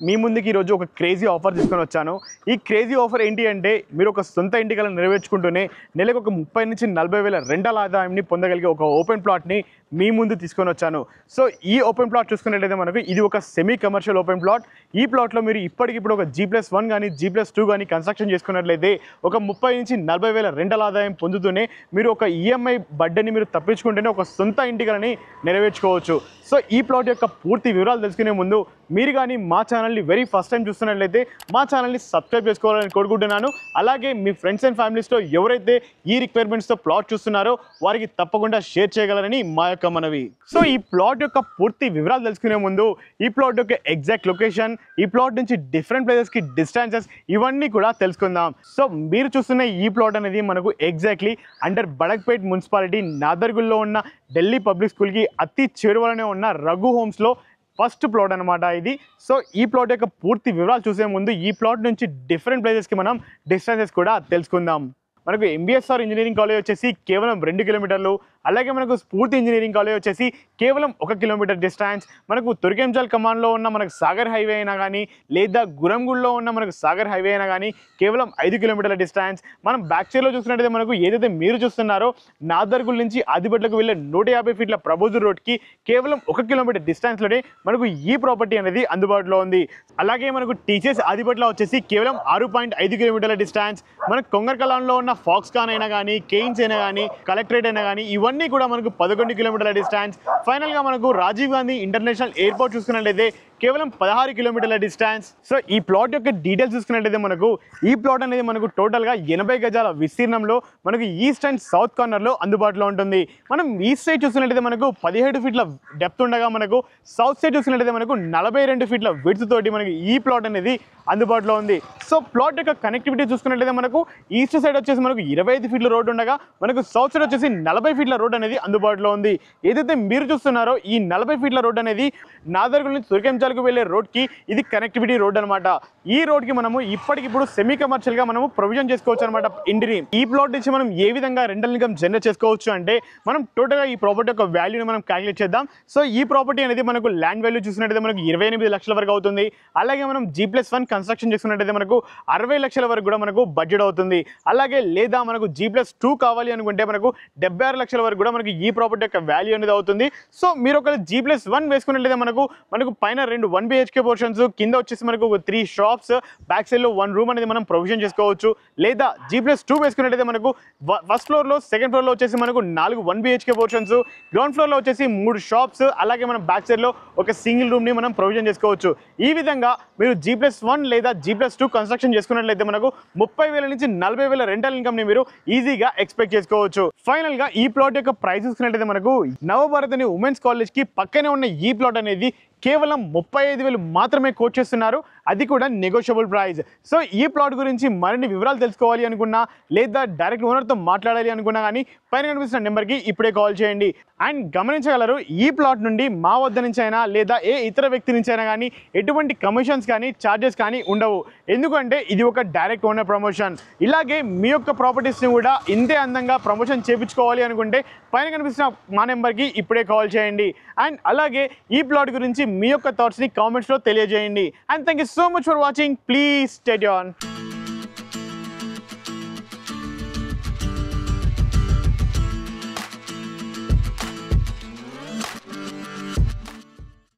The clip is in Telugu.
మీ ముందుకి ఈరోజు ఒక క్రేజీ ఆఫర్ తీసుకొని వచ్చాను. ఈ క్రేజీ ఆఫర్ ఏంటి అంటే మీరు ఒక సొంత ఇంటి కలను నెరవేర్చుకుంటూనే నెలకు ఒక 30 నుంచి 40 వేల రెంటల్ ఆదాయాన్ని పొందగలిగే ఒక ఓపెన్ ప్లాట్ని మీ ముందు తీసుకొని వచ్చాను. సో ఈ ఓపెన్ ప్లాట్ చూసుకున్నట్లయితే మనకు ఇది ఒక సెమీ కమర్షియల్ ఓపెన్ ప్లాట్. ఈ ప్లాట్లో మీరు ఇప్పటికిప్పుడు ఒక G+1 కానీ G+2 కానీ కన్స్ట్రక్షన్ చేసుకున్నట్లయితే ఒక 30 నుంచి 40 వేల రెంటల్ ఆదాయం పొందుతూనే మీరు ఒక ఈఎంఐ బడ్డని మీరు తప్పించుకుంటేనే ఒక సొంత ఇంటి కలని నెరవేర్చుకోవచ్చు. సో ఈ ప్లాట్ యొక్క పూర్తి వివరాలు తెలుసుకునే ముందు మీరు కానీ మా ఛానల్ని వెరీ ఫస్ట్ టైం చూస్తున్నట్లయితే మా ఛానల్ని సబ్స్క్రైబ్ చేసుకోవాలని కోరుకుంటున్నాను. అలాగే మీ ఫ్రెండ్స్ అండ్ ఫ్యామిలీస్తో ఎవరైతే ఈ రిక్వైర్మెంట్స్తో ప్లాట్ చూస్తున్నారో వారికి తప్పకుండా షేర్ చేయగలరని మా యొక్క మనవి. సో ఈ ప్లాట్ యొక్క పూర్తి వివరాలు తెలుసుకునే ముందు ఈ ప్లాట్ యొక్క ఎగ్జాక్ట్ లొకేషన్, ఈ ప్లాట్ నుంచి డిఫరెంట్ ప్లేసెస్కి డిస్టెన్సెస్ ఇవన్నీ కూడా తెలుసుకుందాం. సో మీరు చూస్తున్న ఈ ప్లాట్ అనేది మనకు ఎగ్జాక్ట్లీ అండర్ బడక్పేట్ మున్సిపాలిటీ నాదర్గుల్లో ఉన్న ఢిల్లీ పబ్లిక్ స్కూల్కి అతి చేరువలోనే ఉన్న రఘు హోమ్స్లో ఫస్ట్ ప్లాట్ అనమాట ఇది. సో ఈ ప్లాట్ యొక్క పూర్తి వివరాలు చూసే ముందు ఈ ప్లాట్ నుంచి డిఫరెంట్ ప్లేసెస్కి మనం డిస్టెన్సెస్ కూడా తెలుసుకుందాం. మనకు MBSR ఇంజనీరింగ్ కాలేజ్ వచ్చేసి కేవలం 2 కిలోమీటర్లు, అలాగే మనకు స్ఫూర్తి ఇంజనీరింగ్ కాలేజ్ వచ్చేసి కేవలం 1 కిలోమీటర్ డిస్టెన్స్. మనకు తుర్కెంజల్ కమాన్లో ఉన్న మనకు సాగర్ హైవే అయినా కానీ లేదా గురంగుల్లో ఉన్న మనకు సాగర్ హైవే అయినా కానీ కేవలం 5 కిలోమీటర్ల డిస్టెన్స్. మనం బ్యాక్ సైడ్లో చూసినట్టయితే మనకు ఏదైతే మీరు చూస్తున్నారో నాదర్గుల్ నుంచి ఆదిబట్లకు వెళ్ళే 150 ఫీట్ల ప్రబోధుర్ రోడ్కి కేవలం 1 కిలోమీటర్ డిస్టెన్స్లోనే మనకు ఈ ప్రాపర్టీ అనేది అందుబాటులో ఉంది. అలాగే మనకు టీచర్స్ ఆదిబట్ల వచ్చేసి కేవలం 6.5 కిలోమీటర్ల డిస్టెన్స్. మనకు కొంగర్కలాన్లో ఉన్న ఫాక్స్కాన్ అయినా కానీ, కేయిన్స్ అయినా కానీ, కలెక్టరేట్ అయినా కానీ ఇవన్నీ కూడా మనకు 11 కిలోమీటర్ల డిస్టెన్స్. ఫైనల్గా మనకు రాజీవ్ గాంధీ ఇంటర్నేషనల్ ఎయిర్పోర్ట్ చూసుకున్నట్లయితే కేవలం 16 కిలోమీటర్ల డిస్టెన్స్. సో ఈ ప్లాట్ యొక్క డీటెయిల్స్ చూసుకున్నట్లయితే మనకు ఈ ప్లాట్ అనేది మనకు టోటల్గా 80 గజాల విస్తీర్ణంలో మనకు ఈస్ట్ అండ్ సౌత్ కార్నర్లో అందుబాటులో ఉంటుంది. మనం ఈస్ట్ సైడ్ చూసుకున్నట్లయితే మనకు 17 ఫీట్ల డెప్త్ ఉండగా మనకు సౌత్ సైడ్ చూసుకున్నట్లయితే మనకు 42 ఫీట్ల విడ్త్ తోటి మనకి ఈ ప్లాట్ అనేది అందుబాటులో ఉంది. సో ప్లాట్ యొక్క కనెక్టివిటీ చూసుకున్నట్లయితే మనకు ఈస్ట్ సైడ్ వచ్చేసి మనకు 25 ఫీట్ల రోడ్ ఉండగా మనకు సౌత్ సైడ్ వచ్చేసి 40 ఫీట్ల రోడ్ అనేది అందుబాటులో ఉంది. ఏదైతే మీరు చూస్తున్నారో ఈ 40 ఫీట్ల రోడ్ అనేది నాదర్గుల్ నుంచి తుర్కెంజల్కు వెళ్ళే రోడ్కి ఇది కనెక్టివిటీ రోడ్ అనమాట. ఈ రోడ్కి మనము ఇప్పటికిప్పుడు సెమీ కమర్షియల్గా మనము ప్రొవిజన్ చేసుకోవచ్చు అనమాట ఇంటిని. ఈ ప్లాట్ నుంచి మనం ఏ విధంగా రెంటల్ ఇన్కమ్ జనరేట్ చేసుకోవచ్చు అంటే మనం టోటల్గా ఈ ప్రాపర్టీ యొక్క వాల్యూని మనం క్యాలిక్యులేట్ చేద్దాం. సో ఈ ప్రాపర్టీ అనేది మనకు ల్యాండ్ వాల్యూ చూసినట్టయితే మనకు 28 లక్షల వరకు అవుతుంది. అలాగే మనం G+1 కన్స్ట్రక్షన్ చేసుకున్నట్టయితే మనకు 60 లక్షల వరకు కూడా మనకు బడ్జెట్ అవుతుంది. అలాగే లేదా మనకు G+2 కావాలి అనుకుంటే మనకు 76 లక్షల వరకు కూడా మనకు ఈ ప్రాపర్టీ యొక్క వాల్యూ అనేది అవుతుంది. సో మీరు ఒక G+1 వేసుకున్నట్లయితే మనకు పైన 2 1 BHK పోర్షన్స్, కింద వచ్చేసి మనకు 3 షాప్స్, బ్యాక్ సైడ్లో 1 రూమ్ అనేది మనం ప్రొవిజన్ చేసుకోవచ్చు. లేదా G+2 వేసుకున్నట్లయితే మనకు ఫస్ట్ ఫ్లోర్లో, సెకండ్ ఫ్లోర్లో వచ్చేసి మనకు 4 1 BHK పోర్షన్స్, గ్రౌండ్ ఫ్లోర్లో వచ్చేసి 3 షాప్స్, అలాగే మనం బ్యాక్ సైడ్లో ఒక సింగిల్ రూమ్ని మనం ప్రొవిజన్ చేసుకోవచ్చు. ఈ విధంగా మీరు G+1 లేదా G+2 కన్స్ట్రక్షన్ చేసుకున్నట్లయితే మనకు 30,000 నుంచి 40,000 రెంటల్ ఇన్కమ్ని మీరు ఈజీగా ఎక్స్పెక్ట్ చేసుకోవచ్చు. ఫైనల్గా ఈ ప్లాట్ యొక్క ప్రైస్ చూసుకున్నట్లయితే మనకు నవభారత్ అనే ఉమెన్స్ కాలేజ్కి పక్కనే ఉన్న ఈ ప్లాట్ అనేది కేవలం 35,000 మాత్రమే కోట్ చేస్తున్నారు. అది కూడా నెగోషియబుల్ ప్రైస్. సో ఈ ప్లాట్ గురించి మరిన్ని వివరాలు తెలుసుకోవాలి అనుకున్నా లేదా డైరెక్ట్ ఓనర్తో మాట్లాడాలి అనుకున్నా కానీ పైన కనిపిస్తున్న నెంబర్కి ఇప్పుడే కాల్ చేయండి. అండ్ గమనించగలరు, ఈ ప్లాట్ నుండి మా వద్ద నుంచి అయినా లేదా ఏ ఇతర వ్యక్తి నుంచి అయినా కానీ ఎటువంటి కమిషన్స్ కానీ ఛార్జెస్ కానీ ఉండవు. ఎందుకంటే ఇది ఒక డైరెక్ట్ ఓనర్ ప్రమోషన్. ఇలాగే మీ యొక్క ప్రాపర్టీస్ని కూడా ఇంతే అందంగా ప్రమోషన్ చేయించుకోవాలి అనుకుంటే పైన కనిపిస్తున్న మా నెంబర్కి ఇప్పుడే కాల్ చేయండి. అండ్ అలాగే ఈ ప్లాట్ గురించి మీ యొక్క థాట్స్ని కామెంట్స్లో తెలియజేయండి. And thank you so much for watching. Please stay tuned.